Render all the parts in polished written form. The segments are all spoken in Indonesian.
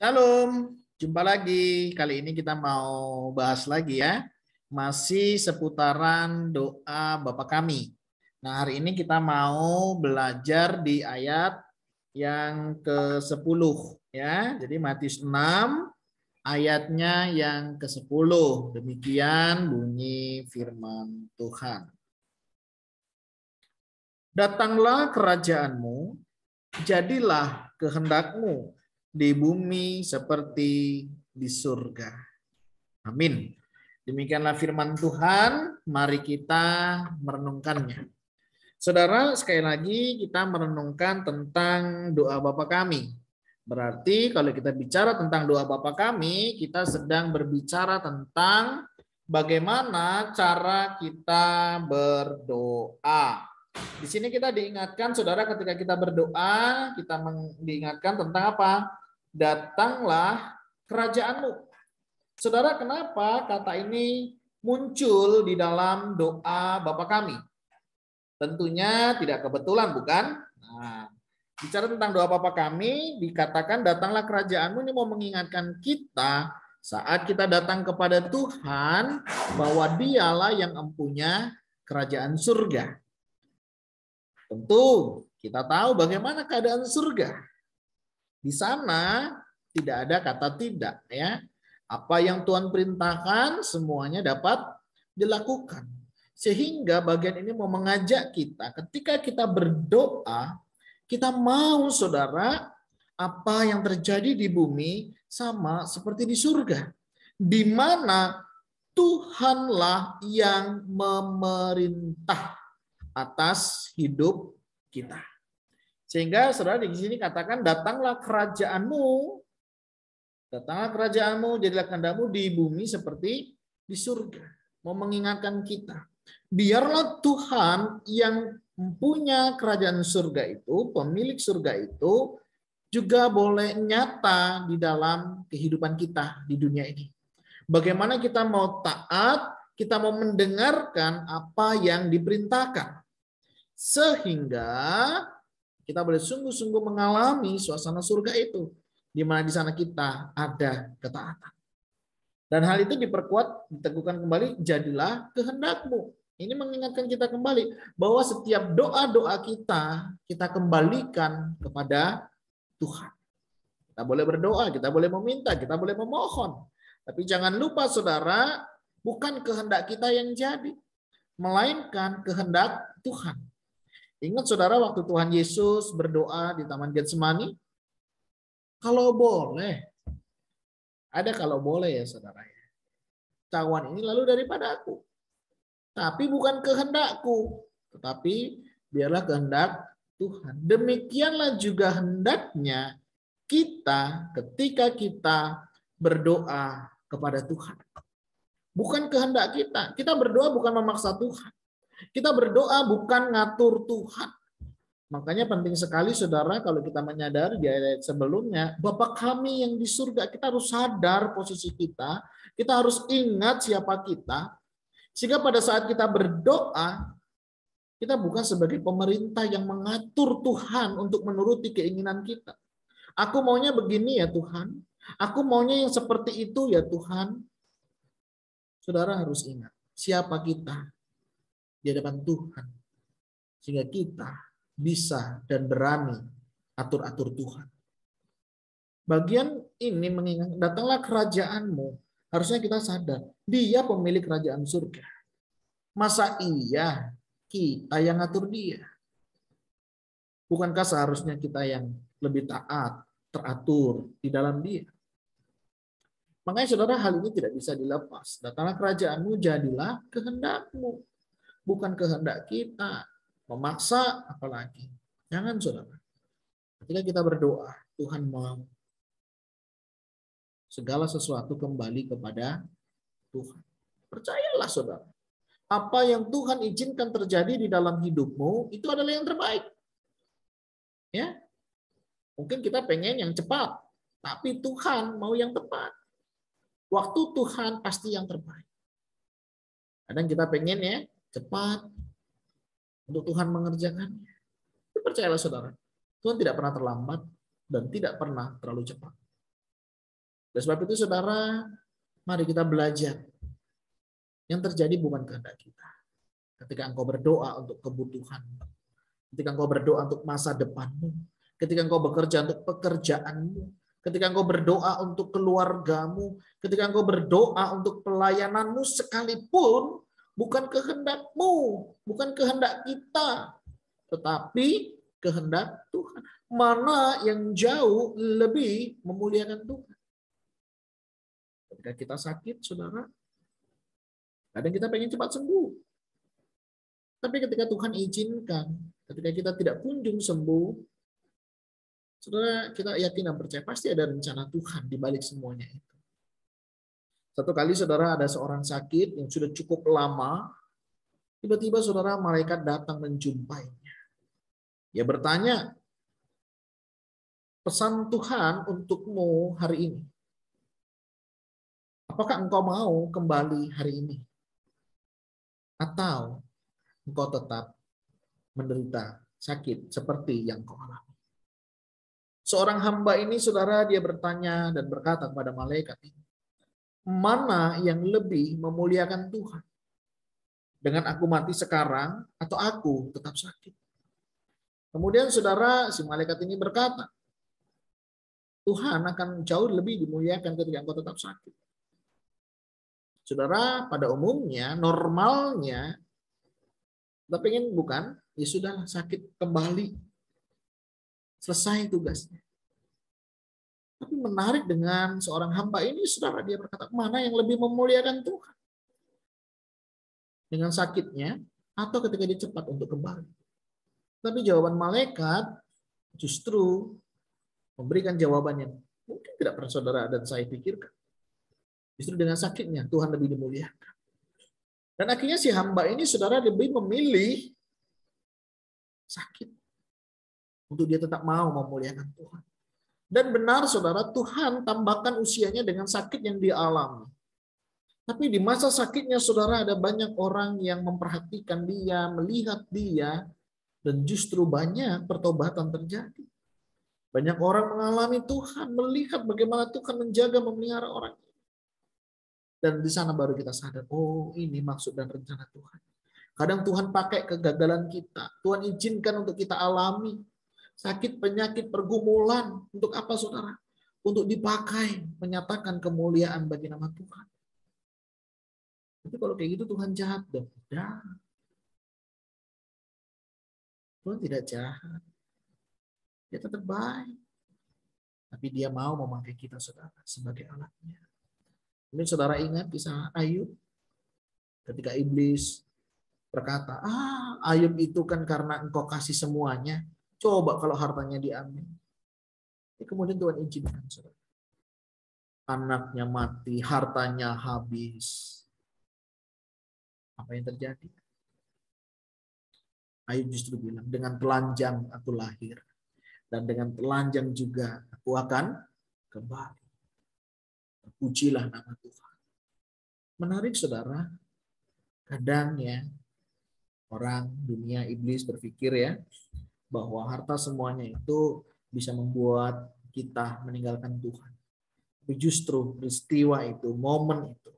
Shalom, jumpa lagi. Kali ini kita mau bahas lagi ya. Masih seputaran doa Bapa Kami. Nah, hari ini kita mau belajar di ayat yang ke-10 ya. Jadi Matius 6 ayatnya yang ke-10. Demikian bunyi firman Tuhan. Datanglah kerajaanmu, jadilah kehendakmu di bumi seperti di surga. Amin. Demikianlah firman Tuhan, mari kita merenungkannya. Saudara, sekali lagi kita merenungkan tentang doa Bapa kami. Berarti kalau kita bicara tentang doa Bapa kami, kita sedang berbicara tentang bagaimana cara kita berdoa. Di sini kita diingatkan, saudara, ketika kita berdoa, kita diingatkan tentang apa? Datanglah kerajaanmu. Saudara, kenapa kata ini muncul di dalam doa Bapa kami? Tentunya tidak kebetulan, bukan? Nah, bicara tentang doa Bapa kami, dikatakan datanglah kerajaanmu, ini mau mengingatkan kita saat kita datang kepada Tuhan bahwa Dialah yang mempunyai kerajaan surga. Tentu kita tahu bagaimana keadaan surga. Di sana tidak ada kata tidak, ya. Apa yang Tuhan perintahkan semuanya dapat dilakukan. Sehingga bagian ini mau mengajak kita ketika kita berdoa, kita mau, saudara, apa yang terjadi di bumi sama seperti di surga. Di mana Tuhanlah yang memerintah atas hidup kita. Sehingga saudara di sini katakan datanglah kerajaanmu, jadilah kehendakmu di bumi seperti di surga. Mau mengingatkan kita, biarlah Tuhan yang mempunyai kerajaan surga itu, pemilik surga itu juga boleh nyata di dalam kehidupan kita di dunia ini. Bagaimana kita mau taat, kita mau mendengarkan apa yang diperintahkan. Sehingga kita boleh sungguh-sungguh mengalami suasana surga itu, di mana di sana kita ada ketaatan. Dan hal itu diperkuat, diteguhkan kembali, jadilah kehendakmu. Ini mengingatkan kita kembali bahwa setiap doa-doa kita kembalikan kepada Tuhan. Kita boleh berdoa, kita boleh meminta, kita boleh memohon. Tapi jangan lupa, saudara, bukan kehendak kita yang jadi, melainkan kehendak Tuhan. Ingat, saudara, waktu Tuhan Yesus berdoa di Taman Getsemani, kalau boleh, ada kalau boleh ya, saudara. Cawan ini lalu daripada aku. Tapi bukan kehendakku, tetapi biarlah kehendak Tuhan. Demikianlah juga hendaknya kita ketika kita berdoa kepada Tuhan. Bukan kehendak kita. Kita berdoa bukan memaksa Tuhan. Kita berdoa bukan ngatur Tuhan. Makanya penting sekali, saudara, kalau kita menyadari di ayat sebelumnya, Bapa kami yang di surga, kita harus sadar posisi kita harus ingat siapa kita, sehingga pada saat kita berdoa, kita bukan sebagai pemerintah yang mengatur Tuhan untuk menuruti keinginan kita. Aku maunya begini ya Tuhan, aku maunya yang seperti itu ya Tuhan. Saudara harus ingat siapa kita di hadapan Tuhan, sehingga kita bisa dan berani atur-atur Tuhan. Bagian ini mengingat, datanglah kerajaanmu. Harusnya kita sadar, Dia pemilik kerajaan surga. Masa iya kita yang ngatur Dia? Bukankah seharusnya kita yang lebih taat, teratur di dalam Dia? Makanya saudara, hal ini tidak bisa dilepas. Datanglah kerajaanmu, jadilah kehendakmu. Bukan kehendak kita. Memaksa apalagi. Jangan, saudara. Ketika kita berdoa, Tuhan mau segala sesuatu kembali kepada Tuhan. Percayalah, saudara. Apa yang Tuhan izinkan terjadi di dalam hidupmu, itu adalah yang terbaik. Ya, mungkin kita pengen yang cepat, tapi Tuhan mau yang tepat. Waktu Tuhan pasti yang terbaik. Kadang kita pengen ya cepat untuk Tuhan mengerjakannya. Percayalah, saudara, Tuhan tidak pernah terlambat dan tidak pernah terlalu cepat. Oleh sebab itu saudara, mari kita belajar. Yang terjadi bukan kehendak kita. Ketika engkau berdoa untuk kebutuhan, ketika engkau berdoa untuk masa depanmu, ketika engkau bekerja untuk pekerjaanmu, ketika engkau berdoa untuk keluargamu, ketika engkau berdoa untuk pelayananmu sekalipun, bukan kehendakmu, bukan kehendak kita, tetapi kehendak Tuhan. Mana yang jauh lebih memuliakan Tuhan? Ketika kita sakit, saudara, kadang kita pengen cepat sembuh. Tapi ketika Tuhan izinkan, ketika kita tidak kunjung sembuh, saudara, kita yakin dan percaya pasti ada rencana Tuhan di balik semuanya itu. Satu kali saudara ada seorang sakit yang sudah cukup lama, tiba-tiba saudara malaikat datang menjumpainya. Dia bertanya, pesan Tuhan untukmu hari ini. Apakah engkau mau kembali hari ini? Atau engkau tetap menderita sakit seperti yang kau alami? Seorang hamba ini, saudara, dia bertanya dan berkata kepada malaikat ini, mana yang lebih memuliakan Tuhan? Dengan aku mati sekarang atau aku tetap sakit? Kemudian saudara, si malaikat ini berkata, Tuhan akan jauh lebih dimuliakan ketika engkau tetap sakit. Saudara, pada umumnya, normalnya, kita pengen bukan, ya sudahlah sakit kembali. Selesai tugasnya. Tapi menarik dengan seorang hamba ini, saudara, dia berkata, mana yang lebih memuliakan Tuhan? Dengan sakitnya, atau ketika dia cepat untuk kembali. Tapi jawaban malaikat justru memberikan jawaban yang mungkin tidak pernah saudara dan saya pikirkan. Justru dengan sakitnya Tuhan lebih dimuliakan. Dan akhirnya si hamba ini, saudara, lebih memilih sakit untuk dia tetap mau memuliakan Tuhan. Dan benar saudara, Tuhan tambahkan usianya dengan sakit yang dia alami. Tapi di masa sakitnya saudara, ada banyak orang yang memperhatikan dia, melihat dia, dan justru banyak pertobatan terjadi. Banyak orang mengalami Tuhan, melihat bagaimana Tuhan menjaga, memelihara orang. Dan di sana baru kita sadar, oh ini maksud dan rencana Tuhan. Kadang Tuhan pakai kegagalan kita, Tuhan izinkan untuk kita alami sakit, penyakit, pergumulan. Untuk apa saudara? Untuk dipakai, menyatakan kemuliaan bagi nama Tuhan. Tapi kalau kayak gitu Tuhan jahat dong. Jahat. Tuhan tidak jahat. Dia tetap baik. Tapi dia mau memakai kita saudara sebagai alatnya. Mungkin saudara ingat kisah Ayub. Ketika iblis berkata, Ayub itu kan karena engkau kasih semuanya. Coba kalau hartanya diambil. Kemudian Tuhan izinkan saudara. Anaknya mati, hartanya habis. Apa yang terjadi? Ayub justru bilang, dengan telanjang aku lahir. Dan dengan telanjang juga aku akan kembali. Pujilah nama Tuhan. Menarik saudara. Kadang ya, orang dunia iblis berpikir ya, bahwa harta semuanya itu bisa membuat kita meninggalkan Tuhan. Tapi justru peristiwa itu, momen itu,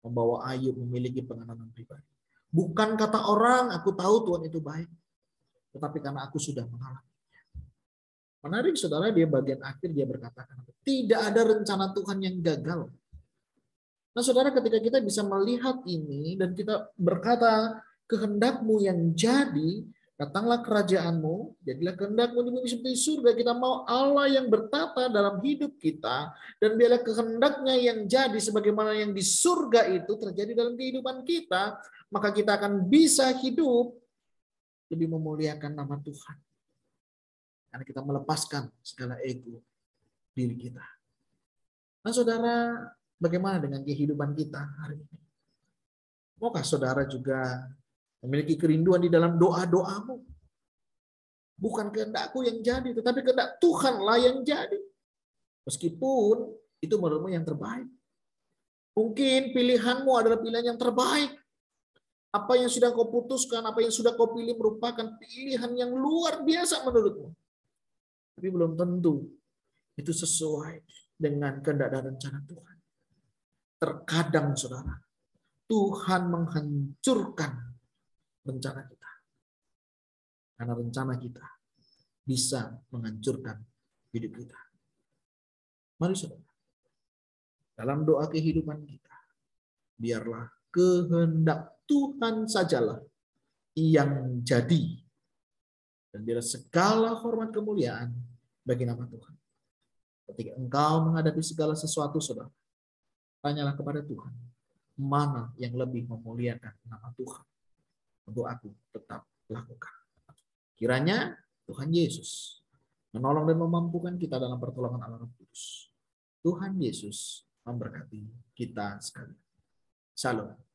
membawa Ayub memiliki pengalaman pribadi. Bukan kata orang, aku tahu Tuhan itu baik. Tetapi karena aku sudah mengalaminya. Menarik saudara, dia bagian akhir dia berkata, tidak ada rencana Tuhan yang gagal. Nah saudara, ketika kita bisa melihat ini dan kita berkata, kehendakmu yang jadi, datanglah kerajaanmu, jadilah kehendakmu di bumi seperti surga. Kita mau Allah yang bertata dalam hidup kita, dan biarlah kehendaknya yang jadi sebagaimana yang di surga itu terjadi dalam kehidupan kita, maka kita akan bisa hidup lebih memuliakan nama Tuhan. Karena kita melepaskan segala ego diri kita. Nah saudara, bagaimana dengan kehidupan kita hari ini? Maukah saudara juga memiliki kerinduan di dalam doa-doamu? Bukan kehendakku yang jadi, tetapi kehendak Tuhanlah yang jadi. Meskipun itu menurutmu yang terbaik. Mungkin pilihanmu adalah pilihan yang terbaik. Apa yang sudah kau putuskan, apa yang sudah kau pilih merupakan pilihan yang luar biasa menurutmu. Tapi belum tentu itu sesuai dengan kehendak dan rencana Tuhan. Terkadang saudara, Tuhan menghancurkan rencana kita. Karena rencana kita bisa menghancurkan hidup kita. Mari saudara, dalam doa kehidupan kita, biarlah kehendak Tuhan sajalah yang jadi. Dan biarlah segala hormat kemuliaan bagi nama Tuhan. Ketika engkau menghadapi segala sesuatu, saudara, tanyalah kepada Tuhan, mana yang lebih memuliakan nama Tuhan untuk aku tetap lakukan. Kiranya Tuhan Yesus menolong dan memampukan kita dalam pertolongan Allah Roh Kudus. Tuhan Yesus memberkati kita sekalian. Shalom.